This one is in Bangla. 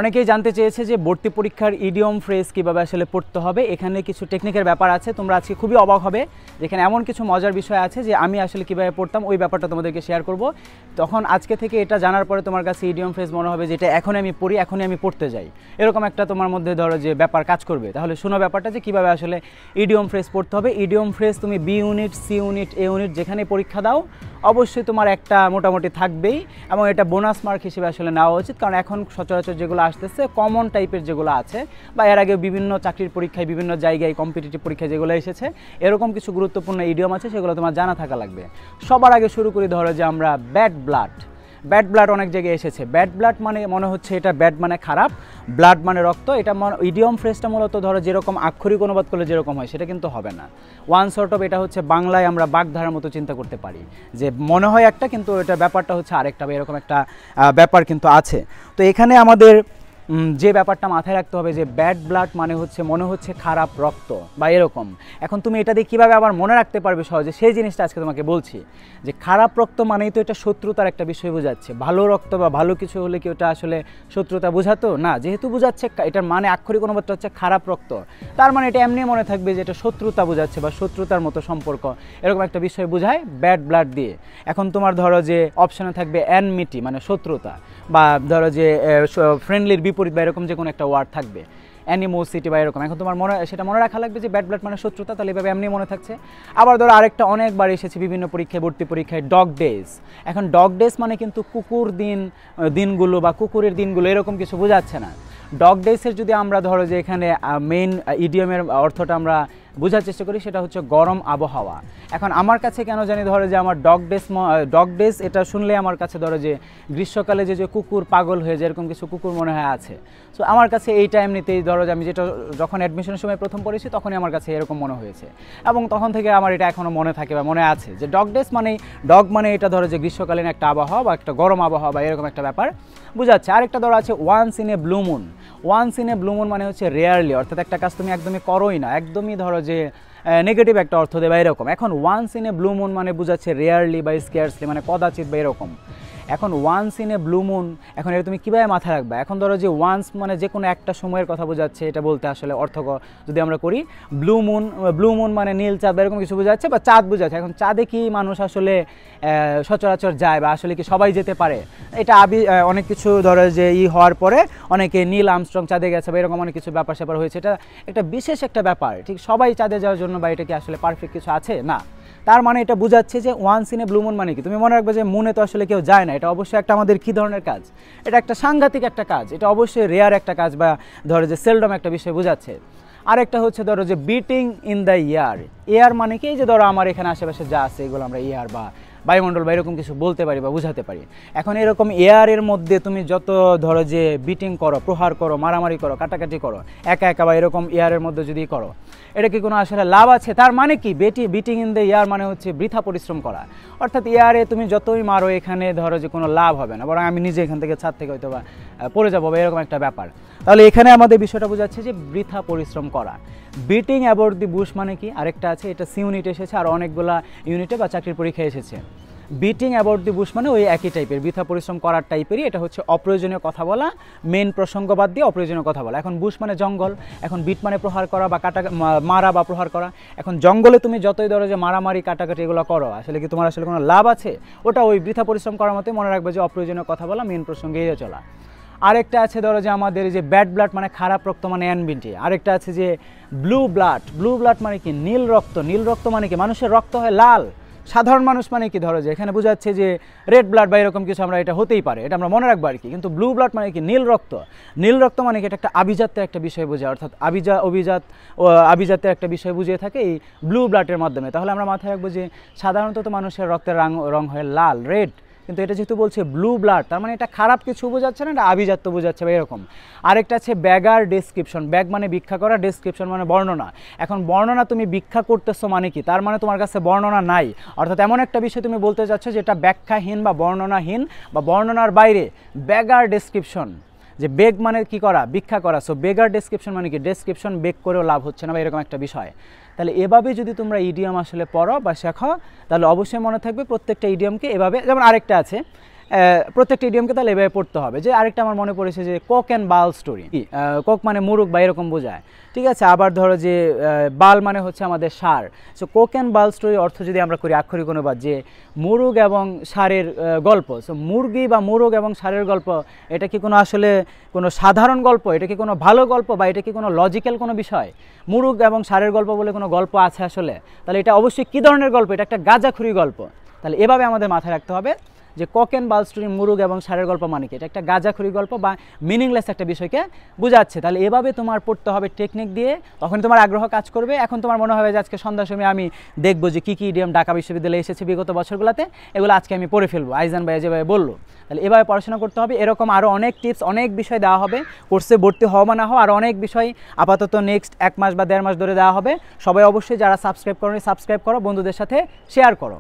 অনেকেই জানতে চেয়েছে যে ভর্তি পরীক্ষার ইডিয়ম ফ্রেজ কিভাবে আসলে পড়তে হবে। এখানে কিছু টেকনিকের ব্যাপার আছে, তোমরা আজকে খুবই অবাক হবে। যেখানে এমন কিছু মজার বিষয় আছে যে আমি আসলে কিভাবে পড়তাম ওই ব্যাপারটা তোমাদেরকে শেয়ার করব। তখন আজকে থেকে এটা জানার পরে তোমার কাছে ইডিয়ম ফ্রেজ মনে হবে যেটা এখনই আমি পড়ি, এখনই আমি পড়তে যাই, এরকম একটা তোমার মধ্যে ধরো যে ব্যাপার কাজ করবে। তাহলে শোনো ব্যাপারটা যে কীভাবে আসলে ইডিয়ম ফ্রেজ পড়তে হবে। ইডিয়ম ফ্রেজ তুমি বি ইউনিট, সি ইউনিট, এ ইউনিট যেখানে পরীক্ষা দাও অবশ্যই তোমার একটা মোটামুটি থাকবেই, এবং এটা বোনাস মার্ক হিসেবে আসলে নেওয়া উচিত। কারণ এখন সচরাচর যেগুলো আসতেছে কমন টাইপের যেগুলো আছে, বা এর আগে বিভিন্ন চাকরির পরীক্ষায় বিভিন্ন জায়গায় কম্পিটিটিভ পরীক্ষায় যেগুলো এসেছে এরকম কিছু গুরুত্বপূর্ণ ইডিয়ম আছে, সেগুলো তোমার জানা থাকা লাগবে। সবার আগে শুরু করি ধরো যে আমরা ব্যাড ব্লাড। ব্যাড ব্লাড অনেক জায়গায় এসেছে। ব্যাড ব্লাড মানে মনে হচ্ছে এটা ব্যাড মানে খারাপ, ব্লাড মানে রক্ত। এটা ইডিয়ম ফ্রেজটা মূলত ধরো যেরকম আক্ষরিক অনুবাদ করলে যেরকম হয় সেটা কিন্তু হবে না। ওয়ান সর্ট অফ এটা হচ্ছে বাংলায় আমরা বাগধারার মতো চিন্তা করতে পারি, যে মনে হয় একটা কিন্তু এটা ব্যাপারটা হচ্ছে আরেকটা, বা এরকম একটা ব্যাপার কিন্তু আছে। তো এখানে আমাদের যে ব্যাপারটা মাথায় রাখতে হবে যে ব্যাড ব্লাড মানে হচ্ছে মনে হচ্ছে খারাপ রক্ত বা এরকম। এখন তুমি এটা দিয়ে কীভাবে আবার মনে রাখতে পারবে সহজে, সেই জিনিসটা আজকে তোমাকে বলছি। যে খারাপ রক্ত মানেই তো এটা শত্রুতার একটা বিষয় বোঝাচ্ছে। ভালো রক্ত বা ভালো কিছু হলে কি ওটা আসলে শত্রুতা বোঝাতো না, যেহেতু বোঝাচ্ছে এটার মানে আক্ষরিক অনুবাদটা হচ্ছে খারাপ রক্ত, তার মানে এটা এমনি মনে থাকবে যে এটা শত্রুতা বোঝাচ্ছে বা শত্রুতার মতো সম্পর্ক, এরকম একটা বিষয় বোঝায় ব্যাড ব্লাড দিয়ে। এখন তোমার ধরো যে অপশানে থাকবে এনমিটি মানে শত্রুতা, বা ধরো যে ফ্রেন্ডলির বিপরীত বা এরকম যে কোনো একটা ওয়ার্ড থাকবে, অ্যানিমোসিটি বা এরকম। এখন তোমার সেটা মনে রাখা লাগবে যে ব্যাড ব্লাড মানে শত্রুতা, তাহলে এভাবে এমনি মনে থাকছে। আবার ধরো আরেকটা অনেকবার এসেছে বিভিন্ন পরীক্ষায়, ভর্তি পরীক্ষায়, ডগ ডেজ। এখন ডগ ডেজ মানে কিন্তু কুকুর দিনগুলো বা কুকুরের দিনগুলো এরকম কিছু বোঝাচ্ছে না। ডগ ডেজের যদি আমরা ধরো যে এখানে মেইন ইডিয়মের অর্থটা আমরা বোঝার চেষ্টা করি, সেটা হচ্ছে গরম আবহাওয়া। এখন আমার কাছে কেন জানি ধরো যে আমার ডগ ডেজ এটা শুনলে আমার কাছে ধরো যে গ্রীষ্মকালে যে কুকুর পাগল হয়ে যায় এরকম কিছু কুকুর মনে হয় আছে। সো আমার কাছে এইটা এমনিতেই ধরো যে আমি যেটা যখন অ্যাডমিশনের সময় প্রথম পড়েছি তখনই আমার কাছে এরকম মনে হয়েছে, এবং তখন থেকে আমার এটা এখনও মনে থাকে বা মনে আছে যে ডগ ডেজ ডগ মানে এটা ধরো যে গ্রীষ্মকালীন একটা আবহাওয়া বা একটা গরম আবহাওয়া বা এরকম একটা ব্যাপার বোঝাচ্ছে। আরেকটা ধরো আছে once in a blue moon. Once in a blue moon মানে হচ্ছে রেয়ারলি, অর্থাৎ একটা কাজ তুমি একদমই করোই না, একদমই ধরো যে নেগেটিভ একটা অর্থ দেয় বা এরকম। এখন once in a blue moon মানে বোঝাচ্ছে রেয়ারলি বা স্কেয়ারসলি মানে কদাচিৎ বা এরকম। এখন once in a blue moon, এখন এটা তুমি কীভাবে মাথায় রাখবে? এখন ধরো যে ওয়ান্স মানে যে কোনো একটা সময়ের কথা বোঝাচ্ছে, এটা বলতে আসলে অর্থ যদি আমরা করি ব্লু মুন মানে নীল চাঁদ বা এরকম কিছু বোঝাচ্ছে বা চাঁদ বোঝাচ্ছে। এখন চাঁদে কি মানুষ আসলে সচরাচর যায় বা আসলে কি সবাই যেতে পারে? এটা অনেক কিছু ধরো যে হওয়ার পরে অনেকে নীল আর্মস্ট্রং চাঁদে গেছে বা এরকম অনেক কিছু ব্যাপার স্যাপার হয়েছে। এটা একটা বিশেষ একটা ব্যাপার, ঠিক সবাই চাঁদে যাওয়ার জন্য বা এটা কি আসলে পারফেক্ট কিছু আছে না। তার মানে এটা বোঝাচ্ছে যে once in a blue moon মানে কি, তুমি মনে রাখবে যে মুনে তো আসলে কেউ যায় না। এটা অবশ্যই একটা আমাদের কী ধরনের কাজ, এটা একটা সাংঘাতিক একটা কাজ, এটা অবশ্যই রেয়ার একটা কাজ বা ধরো যে সেলডম একটা বিষয় বোঝাচ্ছে। আরেকটা হচ্ছে ধরো যে beating in the year. Air মানে কি, এই যে ধরো আমার এখানে আশেপাশে যা আছে এগুলো আমরা এয়ার বা বায়ুমণ্ডল বা এরকম কিছু বলতে পারি বা বুঝাতে পারি। এখন এরকম এয়ারের মধ্যে তুমি যত ধরো যে বিটিং করো, প্রহার করো, মারামারি করো, কাটাকাটি করো একা একা বা এরকম এয়ারের মধ্যে যদি করো, এটা কি কোনো আসলে লাভ আছে? তার মানে কি বিটিং ইন দ্য এয়ার মানে হচ্ছে বৃথা পরিশ্রম করা, অর্থাৎ এয়ারে তুমি যতই মারো এখানে ধরো যে কোনো লাভ হবে না, বরং আমি নিজে এখান থেকে ছাদ থেকে হয়তো বা পড়ে যাবো বা এরকম একটা ব্যাপার। তাহলে এখানে আমাদের বিষয়টা বোঝাচ্ছে যে বৃথা পরিশ্রম করা। বিটিং অ্যাবাউট দি বুশ মানে কি, আরেকটা আছে, এটা সি ইউনিট এসেছে আর অনেকগুলা ইউনিটে বা চাকরির পরীক্ষায় এসেছে। বিটিং অ্যাবাউট দি বুশ মানে ওই একই টাইপের, বৃথা পরিশ্রম করার টাইপেরই। এটা হচ্ছে অপ্রয়োজনীয় কথা বলা, মেন প্রসঙ্গ বাদ দিয়ে অপ্রয়োজনীয় কথা বলা। এখন বুশ মানে জঙ্গল, এখন বিট মানে প্রহার করা বা মারা বা প্রহার করা। এখন জঙ্গলে তুমি যতই ধরো যে মারামারি কাটাকাটি এগুলো করো, আসলে কি তোমার আসলে কোনো লাভ আছে? ওটা ওই বৃথা পরিশ্রম করার মতোই। মনে রাখবে যে অপ্রয়োজনীয় কথা বলা, মেন প্রসঙ্গে এড়িয়ে চলা। আরেকটা আছে ধরো যে আমাদের যে ব্যাড ব্লাড মানে খারাপ রক্ত মানে এনবিটি। আরেকটা আছে যে ব্লু ব্লাড। ব্লু ব্লাড মানে কি, নীল রক্ত। নীল রক্ত মানে কি, মানুষের রক্ত হয় লাল। সাধারণ মানুষ মানে কি, ধরো যে এখানে বোঝাচ্ছে যে রেড ব্লাড বা এরকম কিছু, আমরা এটা হতেই পারে, এটা আমরা মনে রাখবো আর কি। কিন্তু ব্লু ব্লাড মানে কি, নীল রক্ত। নীল রক্ত মানে কি, এটা একটা আভিজাত্যের একটা বিষয় বোঝায়, অর্থাৎ আভিজাত্যের একটা বিষয় বুঝিয়ে থাকে এই ব্লু ব্লাডের মাধ্যমে। তাহলে আমরা মাথায় রাখবো যে সাধারণত তো মানুষের রক্তের রং হয় লাল, রেড, কিন্তু এটা যেহেতু বলছে ব্লু ব্লাড, তার মানে এটা খারাপ কিছু বোঝাচ্ছে না, এটা আভিজাত্য বোঝাচ্ছে বা এরকম। আরেকটা আছে ব্যাগার ডেসক্রিপশন। ব্যাগ মানে ভিক্ষা করা, ডেসক্রিপশন মানে বর্ণনা। এখন বর্ণনা তুমি ভিক্ষা করতেছো মানে কি, তার মানে তোমার কাছে বর্ণনা নাই, অর্থাৎ এমন একটা বিষয় তুমি বলতে চাচ্ছ যেটা ব্যাখ্যাহীন বা বর্ণনাহীন বা বর্ণনার বাইরে। ব্যাগার ডেসক্রিপশন, যে বেগ মানে কি করা, ভিক্ষা করা। সো বেগার ডেসক্রিপশন মানে কি, ডেসক্রিপশন বেগ করেও লাভ হচ্ছে না বা এরকম একটা বিষয়। তাহলে এভাবে যদি তোমরা ইডিয়ম আসলে পড়ো বা শেখো, তাহলে অবশ্যই মনে থাকবে প্রত্যেকটা ইডিয়মকে এভাবে। যেমন আরেকটা আছে প্রত্যেকটা ইডিয়মকে তাহলে এভাবে পড়তে হবে। যে আরেকটা আমার মনে পড়েছে যে cock and bull story, cock মানে মুরুগ বা এরকম বোঝায়, ঠিক আছে। আবার ধরো যে বাল মানে হচ্ছে আমাদের ষাঁড়। So cock and bull story অর্থ যদি আমরা করি আক্ষরিক অনুবাদ, যে মুরুগ এবং ষাঁড়ের গল্প। সো মুরগি বা মুরুগ এবং ষাঁড়ের গল্প, এটা কি কোনো আসলে কোনো সাধারণ গল্প, এটা কি কোনো ভালো গল্প, বা এটা কি কোনো লজিক্যাল কোনো বিষয়? মুরুগ এবং ষাঁড়ের গল্প বলে কোনো গল্প আছে আসলে? তাহলে এটা অবশ্যই কী ধরনের গল্প? এটা একটা গাঁজাখুরি গল্প। তাহলে এভাবে আমাদের মাথায় রাখতে হবে যে কক অ্যান্ড বাল স্টোরি, মুরুগ এবং ষাঁড়ের গল্প মানে কি, এটা একটা গাঁজাখুরি গল্প বা মিনিংলেস একটা বিষয়কে বোঝাচ্ছে। তাহলে এভাবে তোমার পড়তে হবে টেকনিক দিয়ে, তখন তোমার আগ্রহ কাজ করবে। এখন তোমার মনে হবে যে আজকে সন্ধ্যার সময় আমি দেখবো যে কী কী ইডিয়ম ঢাকা বিশ্ববিদ্যালয়ে এসেছে বিগত বছরগুলোতে, এগুলো আজকে আমি পড়ে ফেলবো, আইজান ভাই যেভাবে বললো। তাহলে এভাবে পড়াশোনা করতে হবে। এরকম আরও অনেক টিপস, অনেক বিষয় দেওয়া হবে কোর্সে ভর্তি হওয়া বা না হওয়া, আর অনেক বিষয় আপাতত নেক্সট 1 মাস বা 1.5 মাস ধরে দেওয়া হবে। সবাই অবশ্যই যারা সাবস্ক্রাইব করো, বন্ধুদের সাথে শেয়ার করো।